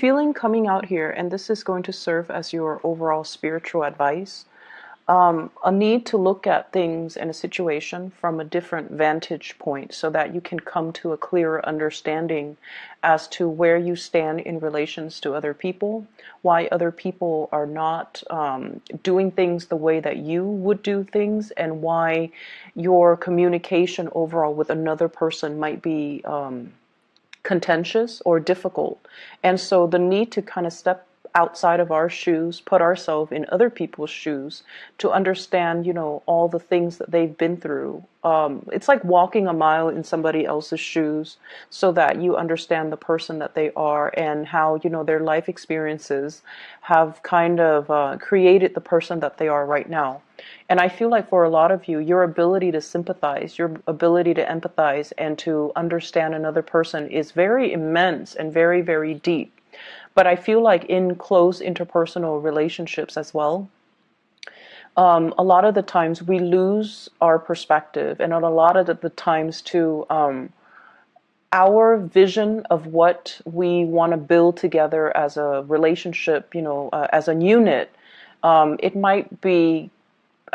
feeling coming out here, and this is going to serve as your overall spiritual advice, a need to look at things in a situation from a different vantage point so that you can come to a clearer understanding as to where you stand in relations to other people, why other people are not doing things the way that you would do things, and why your communication overall with another person might be contentious or difficult. And so the need to kind of step outside of our shoes, put ourselves in other people's shoes to understand, all the things that they've been through. It's like walking a mile in somebody else's shoes so that you understand the person that they are and how, their life experiences have kind of created the person that they are right now. And I feel like for a lot of you, your ability to sympathize, your ability to empathize and to understand another person is very immense and very, very deep. But I feel like in close interpersonal relationships as well, a lot of the times we lose our perspective, and a lot of the times too, our vision of what we want to build together as a relationship, as a unit, it might be,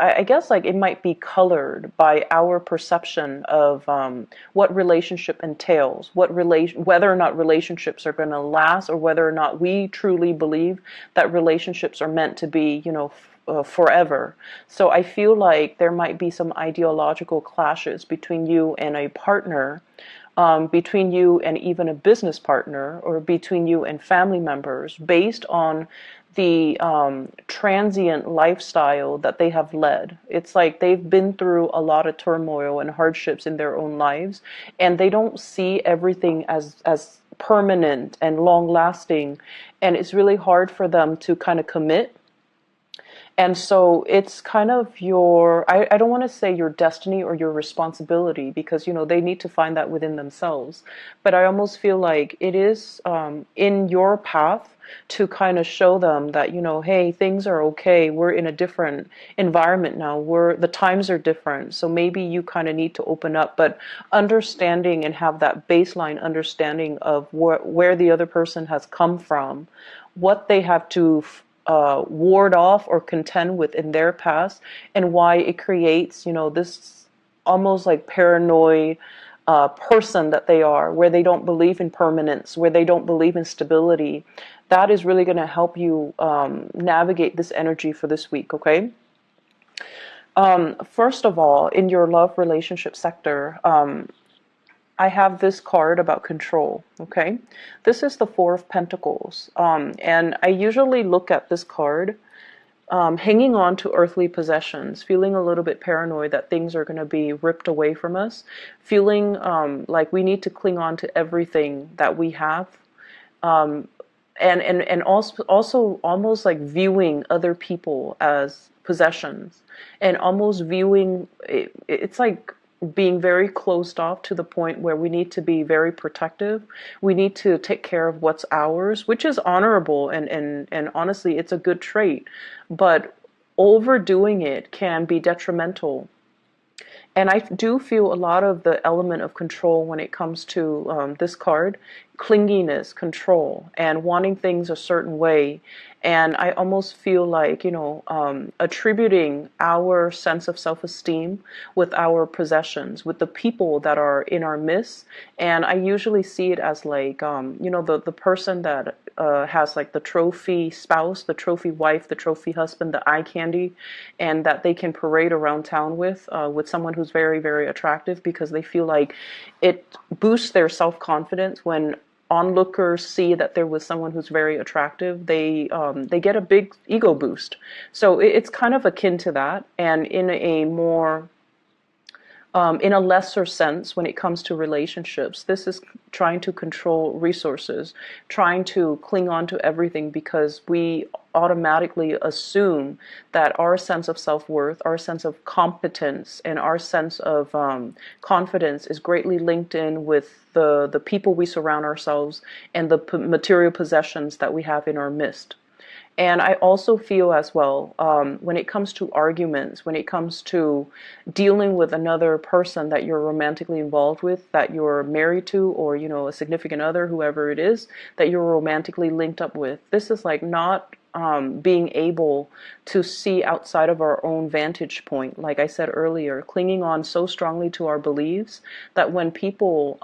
I guess, like it might be colored by our perception of what relationship entails, whether or not relationships are going to last, or whether or not we truly believe that relationships are meant to be, forever. So I feel like there might be some ideological clashes between you and a partner, between you and even a business partner, or between you and family members, based on the transient lifestyle that they have led. It's like they've been through a lot of turmoil and hardships in their own lives, and they don't see everything as permanent and long lasting, and it's really hard for them to kind of commit. And so it's kind of I don't want to say your destiny or your responsibility, because, they need to find that within themselves. But I almost feel like it is in your path to kind of show them that, hey, things are okay. We're in a different environment now. The times are different. So maybe you kind of need to open up, but understanding and have that baseline understanding of where the other person has come from, what they have to ward off or contend with in their past, and why it creates, this almost like paranoid person that they are, where they don't believe in permanence, where they don't believe in stability. That is really going to help you navigate this energy for this week, okay? First of all, in your love relationship sector, I have this card about control, okay? This is the Four of Pentacles, and I usually look at this card hanging on to earthly possessions, feeling a little bit paranoid that things are going to be ripped away from us, feeling like we need to cling on to everything that we have, and also almost like viewing other people as possessions, and almost viewing it's like being very closed off to the point where we need to be very protective. We need to take care of what's ours, which is honorable, and honestly, it's a good trait. But overdoing it can be detrimental. And I do feel a lot of the element of control when it comes to this card, clinginess, control, and wanting things a certain way. And I almost feel like, attributing our sense of self-esteem with our possessions, with the people that are in our midst. And I usually see it as like, the person that has like the trophy spouse, the trophy wife, the trophy husband, the eye candy, and that they can parade around town with someone who's very, very attractive, because they feel like it boosts their self-confidence when onlookers see that there was someone who's very attractive. They get a big ego boost. So it's kind of akin to that, and in a more in a lesser sense, when it comes to relationships, this is trying to control resources, trying to cling on to everything, because we automatically assume that our sense of self-worth, our sense of competence, and our sense of confidence is greatly linked in with the people we surround ourselves and the material possessions that we have in our midst. And I also feel as well, when it comes to arguments, when it comes to dealing with another person that you're romantically involved with, that you're married to, or, a significant other, whoever it is, that you're romantically linked up with, this is like not being able to see outside of our own vantage point. Like I said earlier, clinging on so strongly to our beliefs that when people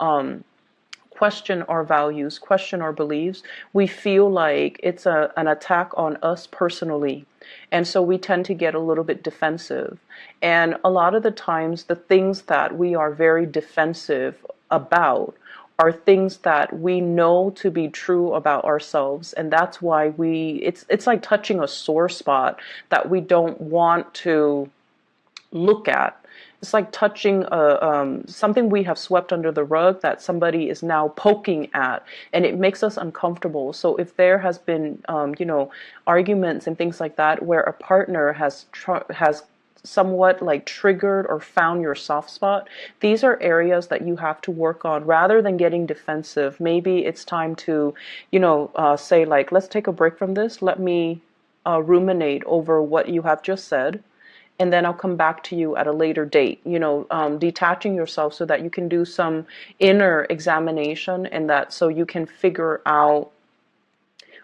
question our values, question our beliefs, we feel like it's an attack on us personally. And so we tend to get a little bit defensive. And a lot of the times, the things that we are very defensive about are things that we know to be true about ourselves. And that's why it's like touching a sore spot that we don't want to look at. It's like touching something we have swept under the rug that somebody is now poking at, and it makes us uncomfortable. So if there has been, arguments and things like that, where a partner has somewhat like triggered or found your soft spot, these are areas that you have to work on rather than getting defensive. Maybe it's time to, say like, let's take a break from this. Let me ruminate over what you have just said, and then I'll come back to you at a later date. Detaching yourself so that you can do some inner examination, and that so you can figure out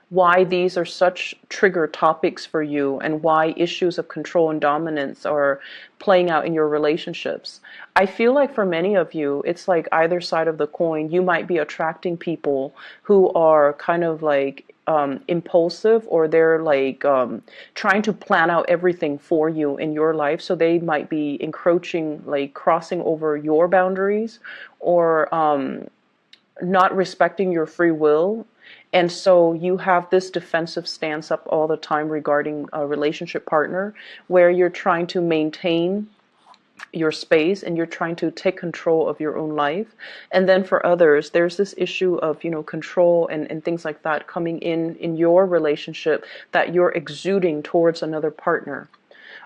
why these are such trigger topics for you, and why issues of control and dominance are playing out in your relationships. I feel like for many of you, it's like either side of the coin. You might be attracting people who are kind of like impulsive, or they're like trying to plan out everything for you in your life. So they might be encroaching, like crossing over your boundaries, or not respecting your free will. And so you have this defensive stance up all the time regarding a relationship partner, where you're trying to maintain your space and you're trying to take control of your own life. And then for others, there's this issue of, control and things like that coming in your relationship that you're exuding towards another partner.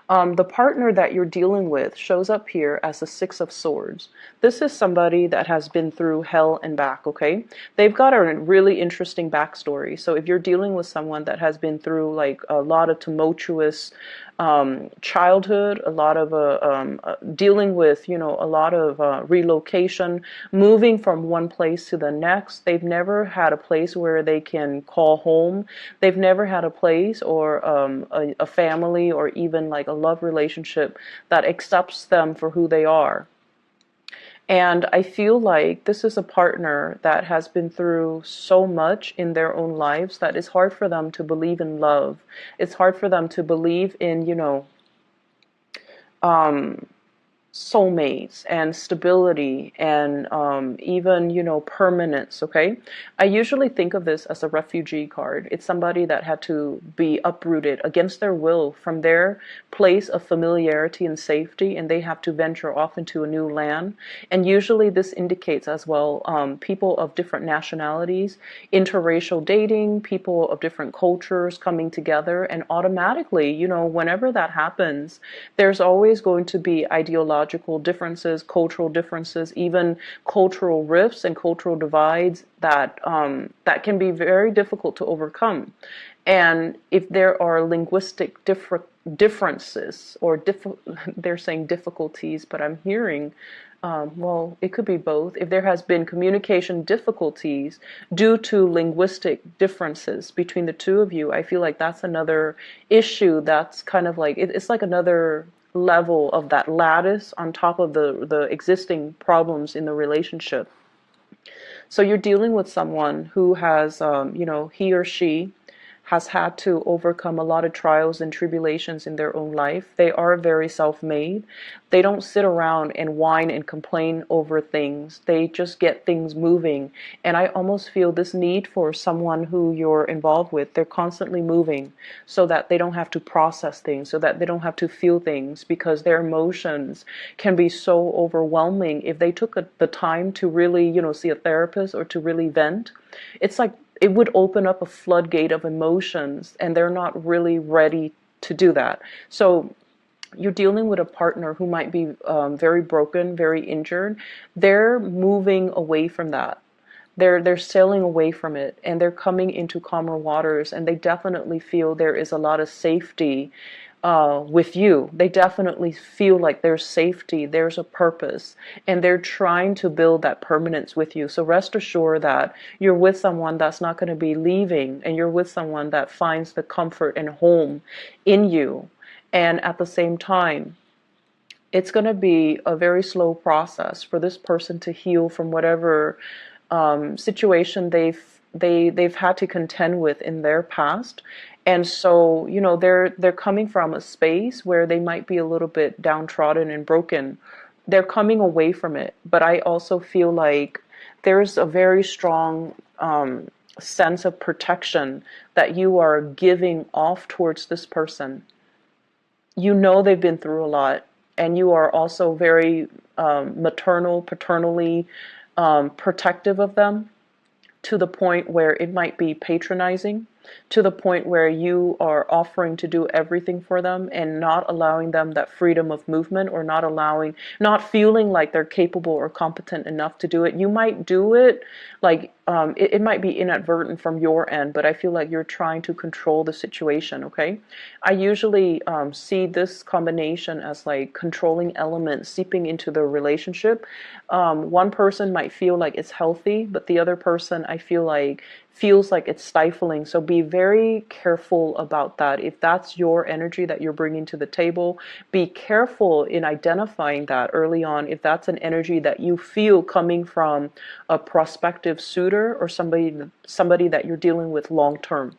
The partner that you're dealing with shows up here as the Six of Swords. This is somebody that has been through hell and back, okay? They've got a really interesting backstory. So if you're dealing with someone that has been through like a lot of tumultuous childhood, a lot of dealing with, a lot of relocation, moving from one place to the next. They've never had a place where they can call home. They've never had a place or a family, or even like a love relationship that accepts them for who they are. And I feel like this is a partner that has been through so much in their own lives that it's hard for them to believe in love. It's hard for them to believe in, soulmates and stability and even, permanence, okay? I usually think of this as a refugee card. It's somebody that had to be uprooted against their will from their place of familiarity and safety, and they have to venture off into a new land. And usually this indicates as well people of different nationalities, interracial dating, people of different cultures coming together, and automatically, whenever that happens, there's always going to be ideological differences, cultural differences, even cultural rifts and cultural divides that that can be very difficult to overcome. And if there are linguistic differences, or they're saying difficulties, but I'm hearing, well, it could be both. If there has been communication difficulties due to linguistic differences between the two of you, I feel like that's another issue that's kind of like, it's like another level of that lattice on top of the existing problems in the relationship. So you're dealing with someone who has, he or she has had to overcome a lot of trials and tribulations in their own life. They are very self-made. They don't sit around and whine and complain over things. They just get things moving. And I almost feel this need for someone who you're involved with. They're constantly moving so that they don't have to process things, so that they don't have to feel things, because their emotions can be so overwhelming. If they took the time to really, see a therapist or to really vent, it's like it would open up a floodgate of emotions, and they're not really ready to do that. So you're dealing with a partner who might be very broken, very injured. They're moving away from that. They're sailing away from it, and they're coming into calmer waters, and they definitely feel there is a lot of safety with you. They definitely feel like there's safety, there's a purpose, and they're trying to build that permanence with you. So rest assured that you're with someone that's not going to be leaving, and you're with someone that finds the comfort and home in you. And at the same time, it's going to be a very slow process for this person to heal from whatever situation they've had to contend with in their past. And so, they're coming from a space where they might be a little bit downtrodden and broken. They're coming away from it, but I also feel like there's a very strong sense of protection that you are giving off towards this person. They've been through a lot, and you are also very paternally protective of them, to the point where it might be patronizing, to the point where you are offering to do everything for them and not allowing them that freedom of movement, or not feeling like they're capable or competent enough to do it. You might do it, like it might be inadvertent from your end, but I feel like you're trying to control the situation, okay? I usually see this combination as like controlling elements seeping into the relationship. One person might feel like it's healthy, but the other person, I feel like, feels like it's stifling. So be very careful about that. If that's your energy that you're bringing to the table, be careful in identifying that early on. If that's an energy that you feel coming from a prospective suitor or somebody that you're dealing with long term.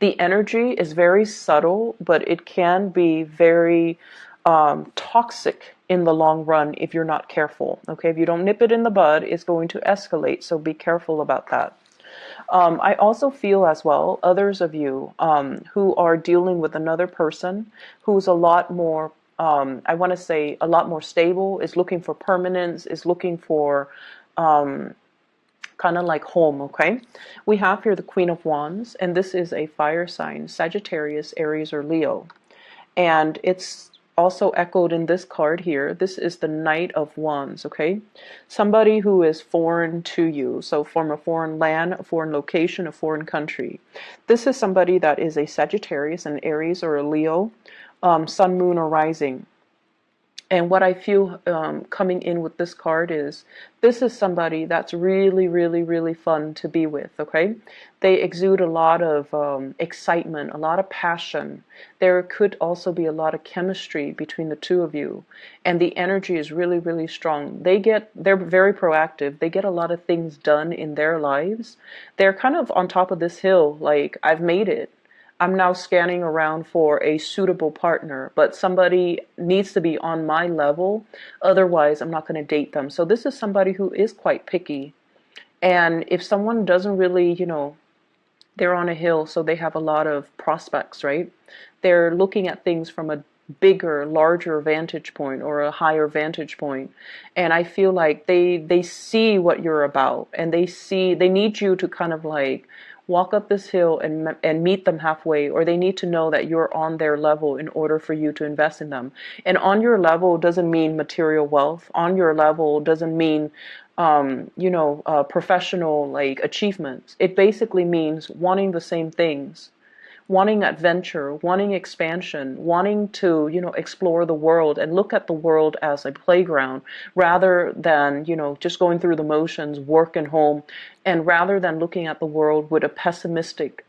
The energy is very subtle, but it can be very toxic in the long run if you're not careful. Okay, if you don't nip it in the bud, it's going to escalate. So be careful about that. I also feel as well, others of you who are dealing with another person who's a lot more, I want to say, a lot more stable, is looking for permanence, is looking for kind of like home, okay? We have here the Queen of Wands, and this is a fire sign, Sagittarius, Aries, or Leo. And it's also echoed in this card here. This is the Knight of Wands, okay? Somebody who is foreign to you, so from a foreign land, a foreign location, a foreign country. This is somebody that is a Sagittarius, an Aries, or a Leo, Sun, Moon, or Rising. And what I feel coming in with this card is, this is somebody that's really, really, really fun to be with, okay? They exude a lot of excitement, a lot of passion. There could also be a lot of chemistry between the two of you. And the energy is really, really strong. They're very proactive. They get a lot of things done in their lives. They're kind of on top of this hill, like, I've made it. I'm now scanning around for a suitable partner, but somebody needs to be on my level. Otherwise, I'm not going to date them. So this is somebody who is quite picky. And if someone doesn't really, they're on a hill, so they have a lot of prospects, right? They're looking at things from a bigger, larger vantage point, or a higher vantage point. And I feel like they see what you're about, and they need you to kind of like walk up this hill and meet them halfway, or they need to know that you're on their level in order for you to invest in them. And on your level doesn't mean material wealth. On your level doesn't mean professional like achievements. It basically means wanting the same things, wanting adventure, wanting expansion, wanting to, explore the world and look at the world as a playground, rather than, just going through the motions, work and home, and rather than looking at the world with a pessimistic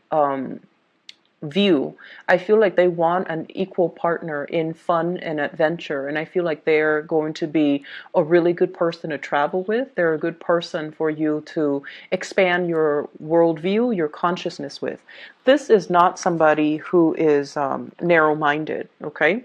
view. I feel like they want an equal partner in fun and adventure, and I feel like they're going to be a really good person to travel with. They're a good person for you to expand your worldview, your consciousness with. This is not somebody who is narrow-minded, okay?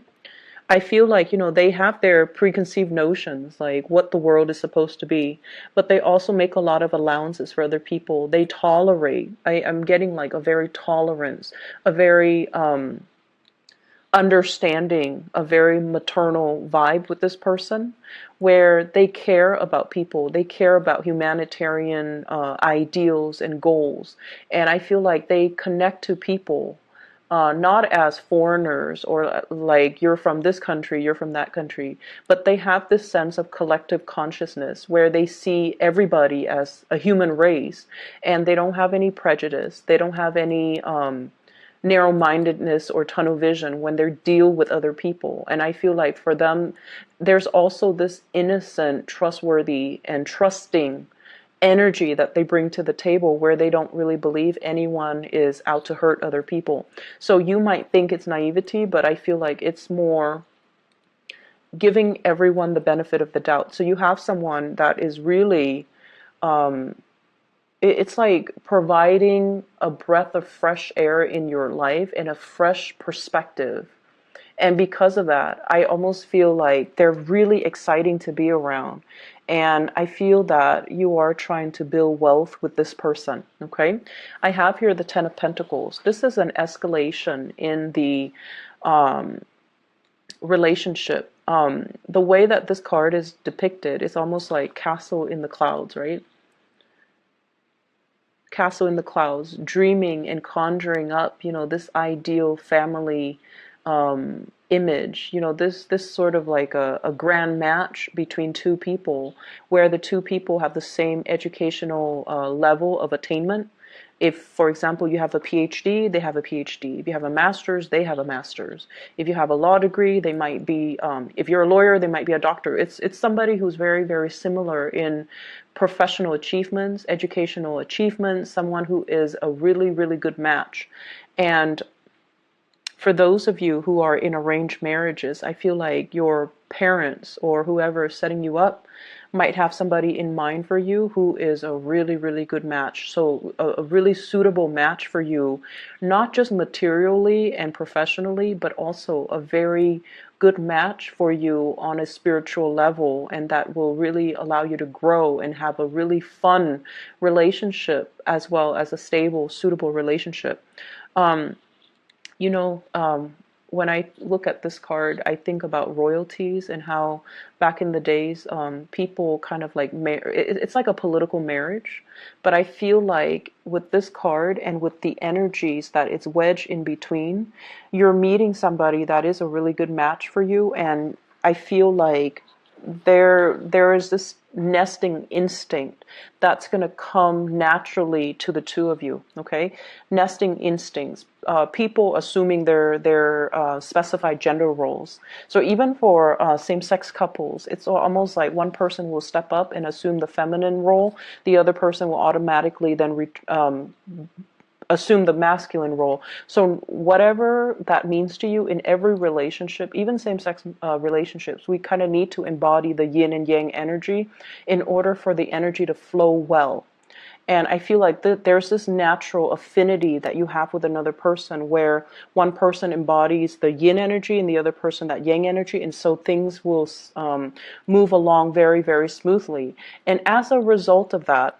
I feel like, they have their preconceived notions, like what the world is supposed to be, but they also make a lot of allowances for other people. They tolerate. I'm getting like a very tolerance, a very understanding, a very maternal vibe with this person, where they care about people. They care about humanitarian ideals and goals. And I feel like they connect to people not as foreigners or like you're from this country, you're from that country, but they have this sense of collective consciousness where they see everybody as a human race, and they don't have any prejudice. They don't have any narrow-mindedness or tunnel vision when they deal with other people. And I feel like for them, there's also this innocent, trustworthy, and trusting energy that they bring to the table where they don't really believe anyone is out to hurt other people. So you might think it's naivety, but I feel like it's more giving everyone the benefit of the doubt. So you have someone that is really, it's like providing a breath of fresh air in your life and a fresh perspective. And because of that, I almost feel like they're really exciting to be around. And I feel that you are trying to build wealth with this person, okay? I have here the Ten of Pentacles. This is an escalation in the relationship. The way that this card is depicted is almost like castle in the clouds, right? Castle in the clouds, dreaming and conjuring up, this ideal family image, this sort of like a grand match between two people where the two people have the same educational level of attainment. If, for example, you have a PhD, they have a PhD. If you have a master's, they have a master's. If you have a law degree, they might be, if you're a lawyer, they might be a doctor. It's somebody who's very, very similar in professional achievements, educational achievements, someone who is a really, really good match. And for those of you who are in arranged marriages, I feel like your parents or whoever is setting you up might have somebody in mind for you who is a really, really good match. So a really suitable match for you, not just materially and professionally, but also a very good match for you on a spiritual level, and that will really allow you to grow and have a really fun relationship as well as a stable, suitable relationship. When I look at this card, I think about royalties and how back in the days, people kind of like, it's like a political marriage. But I feel like with this card and with the energies that it's wedged in between, you're meeting somebody that is a really good match for you. And I feel like there is this nesting instinct that's going to come naturally to the two of you. Okay, nesting instincts, people assuming their specified gender roles. So even for same-sex couples, it's almost like one person will step up and assume the feminine role, the other person will automatically then assume the masculine role. So whatever that means to you in every relationship, even same-sex relationships, we kind of need to embody the yin and yang energy in order for the energy to flow well. And I feel like there's this natural affinity that you have with another person where one person embodies the yin energy and the other person that yang energy. And so things will move along very, very smoothly. And as a result of that,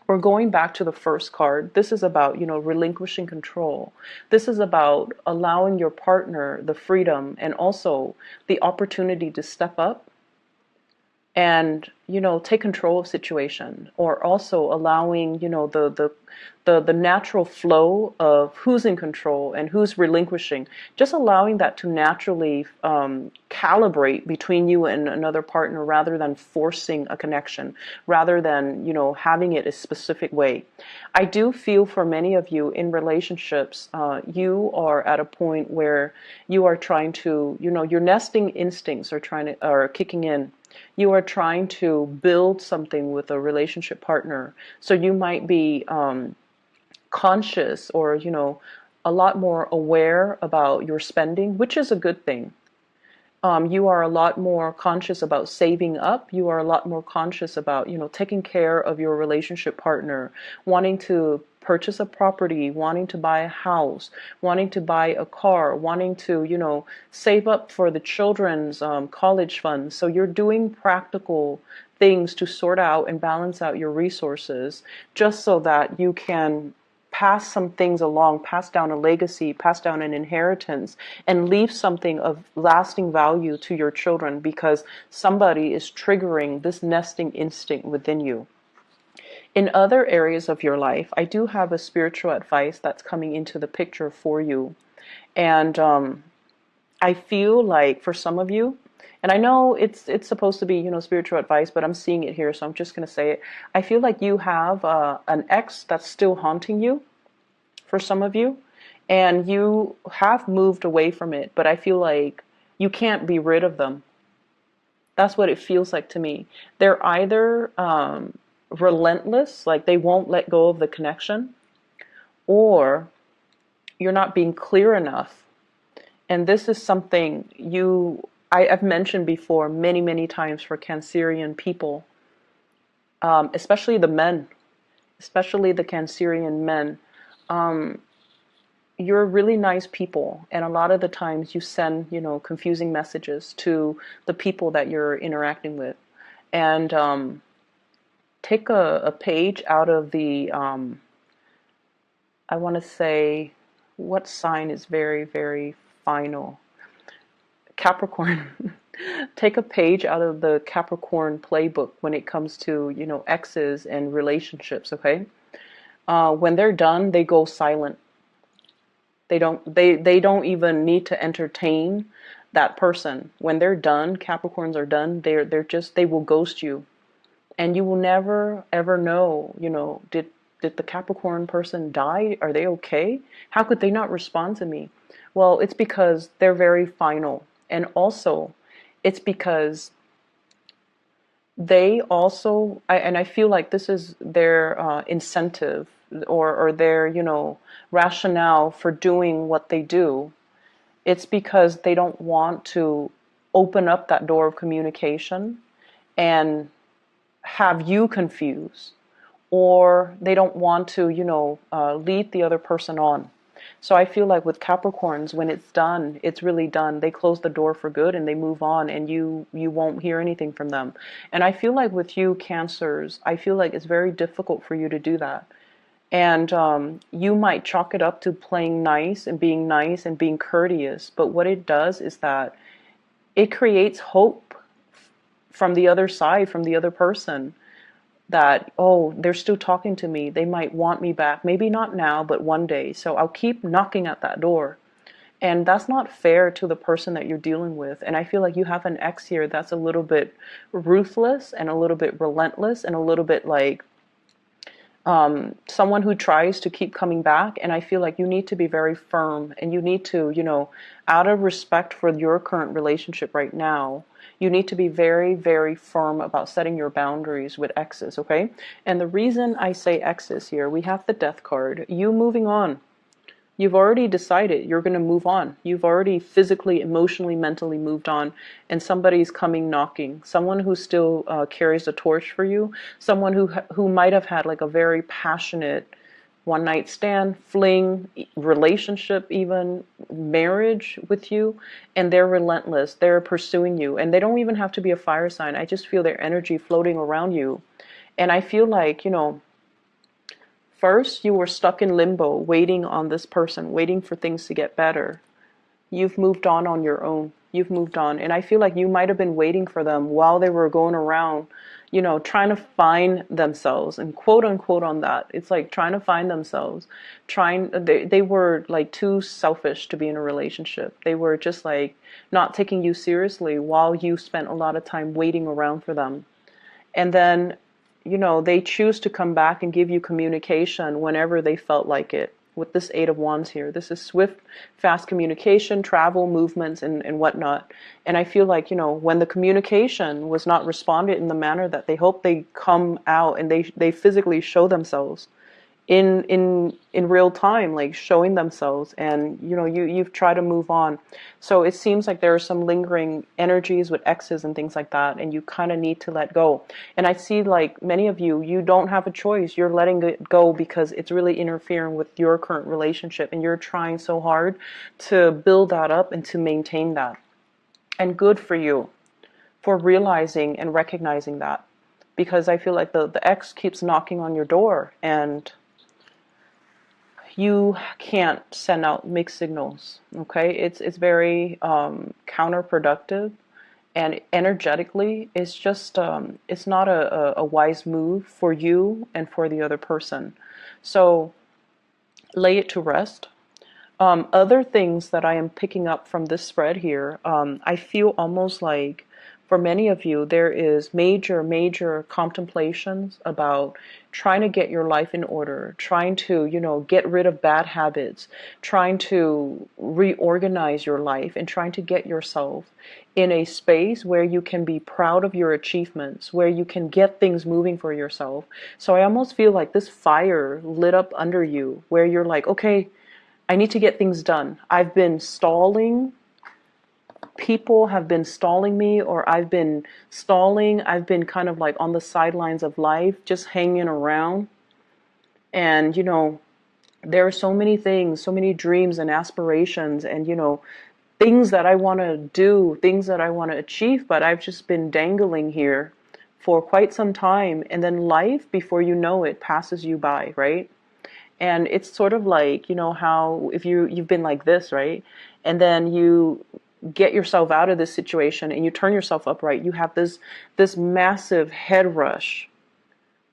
we're going back to the first card. This is about, relinquishing control. This is about allowing your partner the freedom and also the opportunity to step up and, take control of situation, or also allowing, the natural flow of who's in control and who's relinquishing, just allowing that to naturally calibrate between you and another partner rather than forcing a connection, rather than, having it a specific way. I do feel for many of you in relationships, you are at a point where you are trying to, your nesting instincts are kicking in. You are trying to build something with a relationship partner. So you might be conscious or, a lot more aware about your spending, which is a good thing. You are a lot more conscious about saving up. You are a lot more conscious about, taking care of your relationship partner, wanting to purchase a property, wanting to buy a house, wanting to buy a car, wanting to, save up for the children's college funds. So you're doing practical things to sort out and balance out your resources just so that you can pass some things along, pass down a legacy, pass down an inheritance, and leave something of lasting value to your children because somebody is triggering this nesting instinct within you. In other areas of your life, I do have a spiritual advice that's coming into the picture for you. And I feel like for some of you, and I know it's supposed to be, spiritual advice, but I'm seeing it here, so I'm just going to say it. I feel like you have an ex that's still haunting you for some of you, and you have moved away from it, but I feel like you can't be rid of them. That's what it feels like to me. They're either relentless, like they won't let go of the connection, or you're not being clear enough. And this is something I've mentioned before many, many times for Cancerian people, especially the men, especially the Cancerian men. You're really nice people, and a lot of the times you send, confusing messages to the people that you're interacting with. And take a page out of the, I want to say, what sign is very, very final? Capricorn. Take a page out of the Capricorn playbook when it comes to, exes and relationships, okay? When they're done, they go silent. They don't even need to entertain that person. When they're done, Capricorns are done, they will ghost you. And you will never ever know, did the Capricorn person die? Are they okay? How could they not respond to me? Well, it's because they're very final. And also, it's because they also, and I feel like this is their incentive, or their, rationale for doing what they do. It's because they don't want to open up that door of communication and have you confused, or they don't want to, lead the other person on. So I feel like with Capricorns, when it's done, it's really done. They close the door for good and they move on, and you won't hear anything from them. And I feel like with you Cancers, I feel like it's very difficult for you to do that. And you might chalk it up to playing nice and being courteous. But what it does is that it creates hope from the other side, from the other person, that, oh, they're still talking to me. They might want me back. Maybe not now, but one day. So I'll keep knocking at that door. And that's not fair to the person that you're dealing with. And I feel like you have an ex here that's a little bit ruthless and a little bit relentless and a little bit like someone who tries to keep coming back. And I feel like you need to be very firm, and you need to, out of respect for your current relationship right now, you need to be very, very firm about setting your boundaries with exes, okay? And the reason I say exes here, we have the Death card. You moving on. You've already decided you're going to move on. You've already physically, emotionally, mentally moved on, and somebody's coming knocking. Someone who still carries a torch for you. Someone who might have had like a very passionate one night stand, fling, relationship, even marriage with you, and they're relentless. They're pursuing you, and they don't even have to be a fire sign. I just feel their energy floating around you, and I feel like, first, you were stuck in limbo, waiting on this person, waiting for things to get better. You've moved on your own. You've moved on. And I feel like you might have been waiting for them while they were going around, trying to find themselves, and quote unquote on that. It's like trying to find themselves. They were like too selfish to be in a relationship. They were just like not taking you seriously while you spent a lot of time waiting around for them. And then they choose to come back and give you communication whenever they felt like it. With this Eight of Wands here, this is swift, fast communication, travel, movements, and whatnot. And I feel like, when the communication was not responded in the manner that they hope, they come out and they physically show themselves in real time, like showing themselves, and you've tried to move on. So it seems like there are some lingering energies with exes and things like that, and you kind of need to let go. And I see like many of you don't have a choice. You're letting it go because it's really interfering with your current relationship, and you're trying so hard to build that up and to maintain that. And good for you for realizing and recognizing that, because I feel like the ex keeps knocking on your door, and you can't send out mixed signals, okay? It's very counterproductive, and energetically, it's just it's not a wise move for you and for the other person. So lay it to rest. Other things that I am picking up from this spread here, I feel almost like for many of you, there is major, major contemplations about trying to get your life in order, trying to, get rid of bad habits, trying to reorganize your life, and trying to get yourself in a space where you can be proud of your achievements, where you can get things moving for yourself. So I almost feel like this fire lit up under you, where you're like, okay, I need to get things done. I've been stalling. People have been stalling me, or I've been stalling. I've been kind of like on the sidelines of life, just hanging around. And, there are so many things, so many dreams and aspirations and, things that I want to do, things that I want to achieve, but I've just been dangling here for quite some time. And then life, before you know it, passes you by, right? And it's sort of like, how if you've been like this, right? And then you get yourself out of this situation and you turn yourself upright, you have this massive head rush,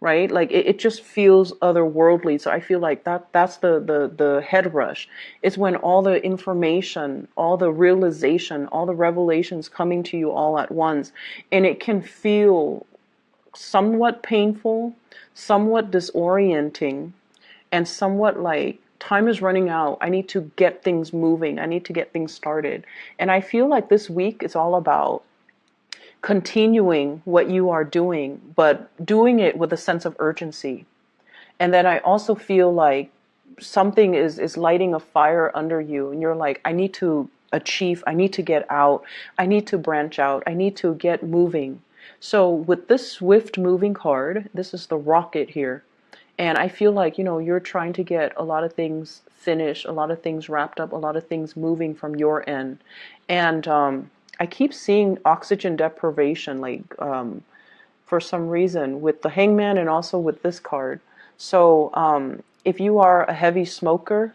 right? Like it just feels otherworldly. So I feel like that's the head rush. It's when all the information, all the realization, all the revelations coming to you all at once, and it can feel somewhat painful, somewhat disorienting, and somewhat like time is running out. I need to get things moving. I need to get things started. And I feel like this week is all about continuing what you are doing, but doing it with a sense of urgency. And then I also feel like something is lighting a fire under you, and you're like, I need to achieve, I need to get out, I need to branch out, I need to get moving. So with this swift moving card, this is the rocket here. And I feel like, you're trying to get a lot of things finished, a lot of things wrapped up, a lot of things moving from your end. And I keep seeing oxygen deprivation, like for some reason, with the hangman and also with this card. So if you are a heavy smoker,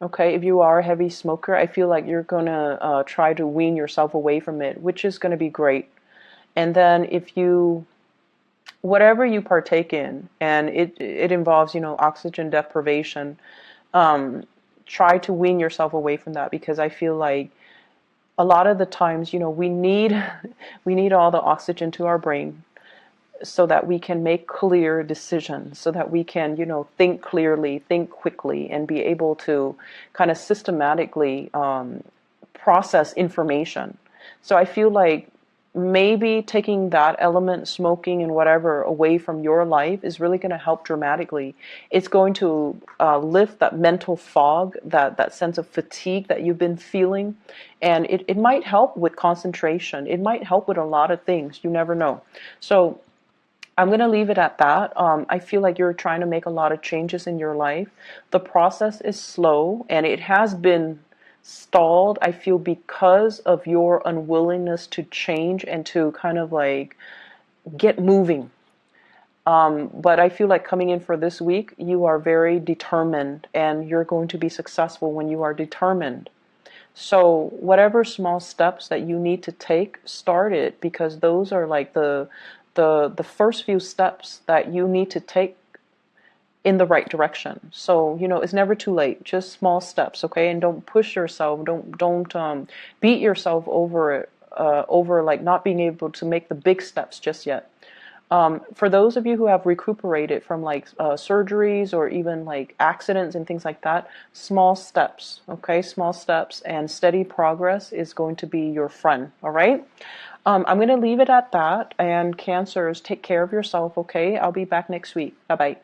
okay, if you are a heavy smoker, I feel like you're going to try to wean yourself away from it, which is going to be great. And then if you whatever you partake in, and it involves, oxygen deprivation, try to wean yourself away from that, because I feel like a lot of the times, we need we need all the oxygen to our brain so that we can make clear decisions, so that we can, think clearly, think quickly, and be able to kind of systematically process information. So I feel like maybe taking that element, smoking and whatever, away from your life is really going to help dramatically. It's going to lift that mental fog, that sense of fatigue that you've been feeling. And it might help with concentration. It might help with a lot of things. You never know. So I'm going to leave it at that. I feel like you're trying to make a lot of changes in your life. The process is slow, and it has been stalled, I feel, because of your unwillingness to change and to kind of like get moving. But I feel like coming in for this week, you are very determined, and you're going to be successful when you are determined. So whatever small steps that you need to take, start it, because those are like the first few steps that you need to take in the right direction. So, it's never too late. Just small steps, okay? And don't push yourself. Don't beat yourself over like not being able to make the big steps just yet. For those of you who have recuperated from like surgeries or even like accidents and things like that, small steps, okay? Small steps and steady progress is going to be your friend, all right? I'm going to leave it at that. And Cancers, take care of yourself, okay? I'll be back next week. Bye-bye.